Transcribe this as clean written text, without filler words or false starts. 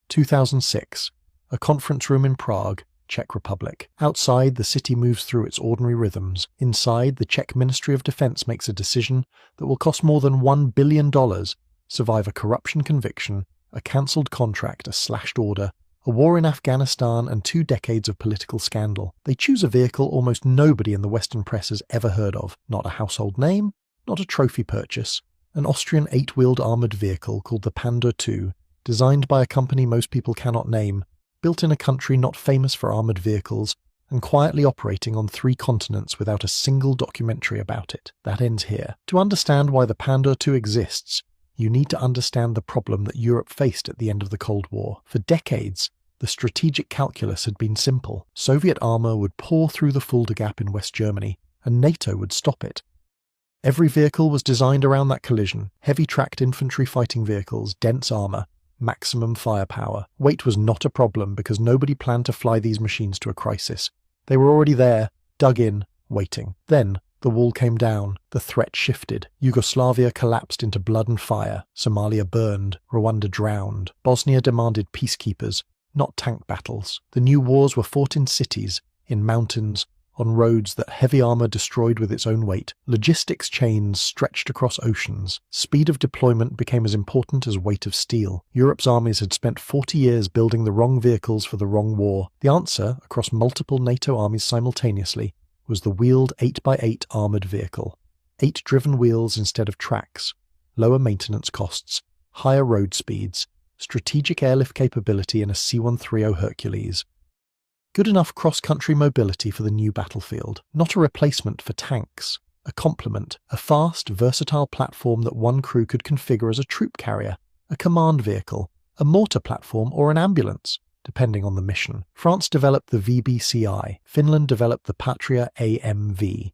2006. A conference room in Prague, Czech Republic. Outside, the city moves through its ordinary rhythms. Inside, the Czech Ministry of Defense makes a decision that will cost more than $1 billion, survive a corruption conviction, a cancelled contract, a slashed order, a war in Afghanistan, and 2 decades of political scandal. They choose a vehicle almost nobody in the Western press has ever heard of. Not a household name, not a trophy purchase. An Austrian 8-wheeled armoured vehicle called the Pandur II, designed by a company most people cannot name, built in a country not famous for armoured vehicles, and quietly operating on 3 continents without a single documentary about it. That ends here. To understand why the Pandur II exists, you need to understand the problem that Europe faced at the end of the Cold War. For decades, the strategic calculus had been simple. Soviet armour would pour through the Fulda Gap in West Germany, and NATO would stop it. Every vehicle was designed around that collision: heavy-tracked infantry fighting vehicles, dense armour, maximum firepower. Weight was not a problem because nobody planned to fly these machines to a crisis. They were already there, dug in, waiting. Then, the wall came down, the threat shifted. Yugoslavia collapsed into blood and fire. Somalia burned. Rwanda drowned. Bosnia demanded peacekeepers, not tank battles. The new wars were fought in cities, in mountains, on roads that heavy armour destroyed with its own weight. Logistics chains stretched across oceans. Speed of deployment became as important as weight of steel. Europe's armies had spent 40 years building the wrong vehicles for the wrong war. The answer, across multiple NATO armies simultaneously, was the wheeled 8x8 armoured vehicle. 8 driven wheels instead of tracks. Lower maintenance costs. Higher road speeds. Strategic airlift capability in a C-130 Hercules. Good enough cross-country mobility for the new battlefield. Not a replacement for tanks. A complement. A fast, versatile platform that one crew could configure as a troop carrier, a command vehicle, a mortar platform, or an ambulance, depending on the mission. France developed the VBCI. Finland developed the Patria AMV.